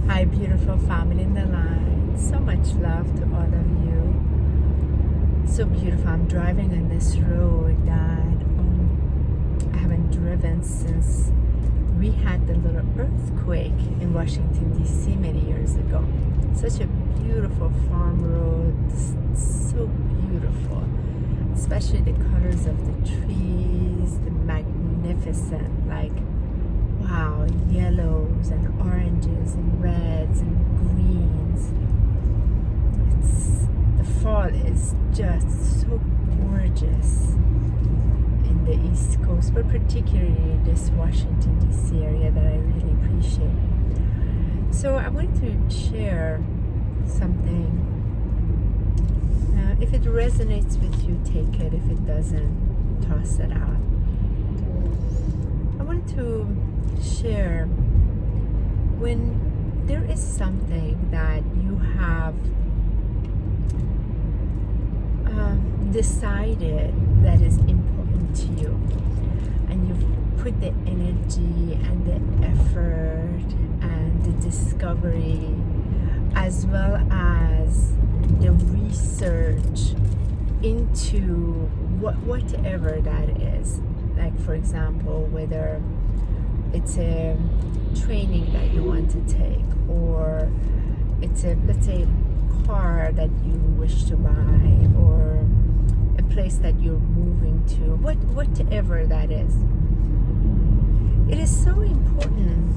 Hi, beautiful family in the line. So much love to all of you. So beautiful. I'm driving on this road that I haven't driven since we had the little earthquake in Washington, D.C. many years ago. Such a beautiful farm road. So beautiful. Especially the colors of the trees, the magnificent, like, wow, yellows and oranges and reds and greens. The fall is just so gorgeous in the East Coast, but particularly this Washington, D.C. area that I really appreciate. So I want to share something. If it resonates with you, take it. If it doesn't, toss it out. I wanted to share when there is something that you have decided that is important to you, and you've put the energy and the effort and the discovery as well as the research into whatever that is. Like, for example, whether it's a training that you want to take, or it's a, let's say, car that you wish to buy, or a place that you're moving to, whatever that is. It is so important,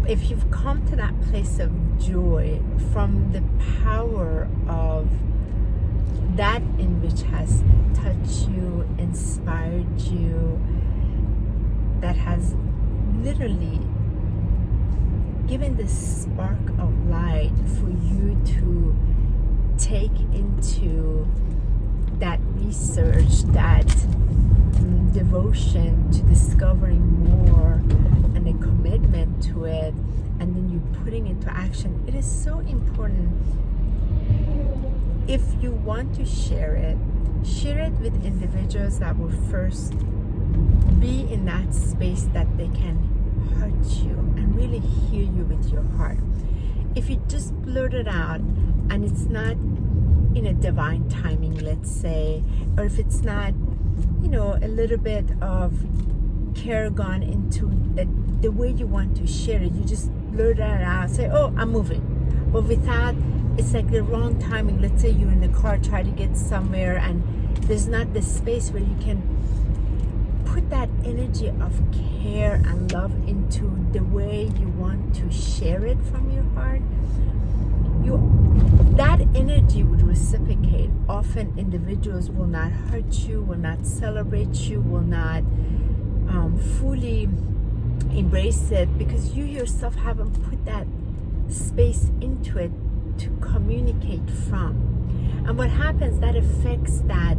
if you've come to that place of joy from the power of that in which has touched you, inspired you, that has literally given this spark of light for you to take into that research, that devotion to discovering more, and a commitment to it, and then you putting into action. It is so important. If you want to share it with individuals that will first be in that space that they can hurt you and really hear you with your heart. If you just blurt it out and it's not in a divine timing, let's say, or if it's not, a little bit of care gone into the way you want to share it, you just blurt it out, say, oh, I'm moving. But without, it's like the wrong timing. Let's say you're in the car, try to get somewhere, and there's not the space where you can put that energy of care and love into the way you want to share it from your heart. That energy would reciprocate. Often individuals will not hurt you, will not celebrate you, will not fully embrace it, because you yourself haven't put that space into it to communicate from. And what happens, that affects that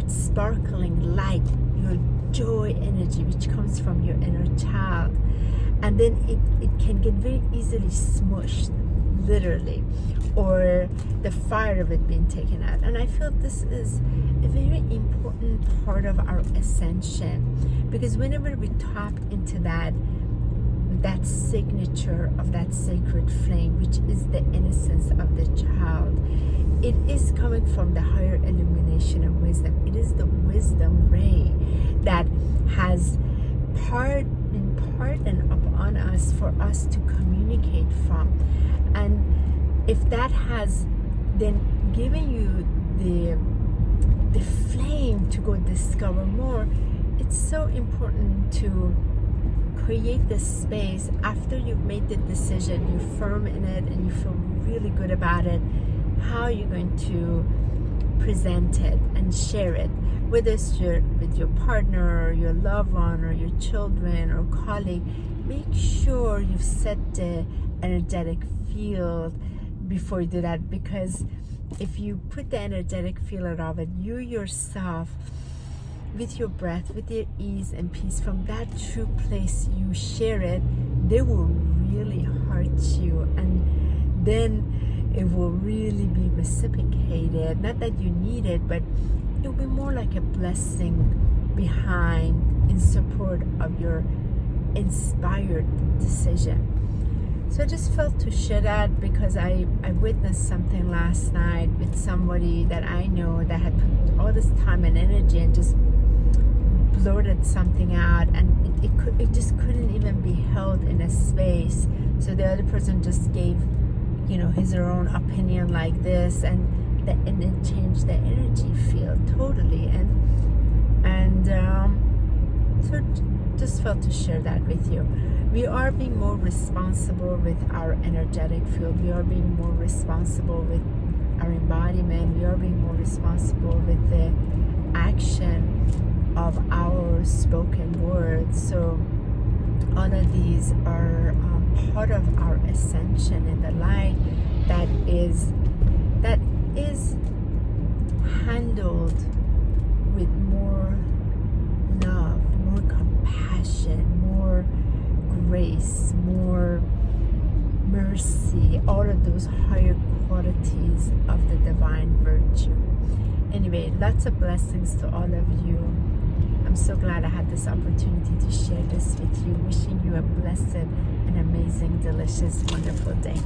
sparkling light, your joy energy, which comes from your inner child, and then it can get very easily smushed, literally, or the fire of it being taken out. And I feel this is a very important part of our ascension, because whenever we tap into that signature of that sacred flame, which is the innocence of the child, it is coming from the higher illumination of wisdom. It is the wisdom ray that has been pardoned upon us for us to communicate from. And if that has then given you the flame to go discover more, it's so important to create this space after you've made the decision, you're firm in it, and you feel really good about it. How you're going to present it and share it, whether it's with your partner or your loved one or your children or colleague. Make sure you've set the energetic field before you do that, because if you put the energetic field of it, you yourself, with your breath, with your ease and peace, from that true place you share it, they will really hurt you, and then it will really be reciprocated. Not that you need it, but it will be more like a blessing behind, in support of your inspired decision. So I just felt to share that because I witnessed something last night with somebody that I know that had put all this time and energy and just blurted something out, and it just couldn't even be held in a space. So the other person just gave, you know, his or own opinion like this, and it changed the energy field totally. And so just felt to share that with you. We are being more responsible with our energetic field. We are being more responsible with our embodiment. We are being more responsible with the action of our spoken words. So all of these are part of our ascension in the light that is handled with more love, more compassion, more grace, more mercy, all of those higher qualities of the divine virtue. Anyway, lots of blessings to all of you. I'm so glad I had this opportunity to share this with you. Wishing you a blessed and amazing, delicious, wonderful day.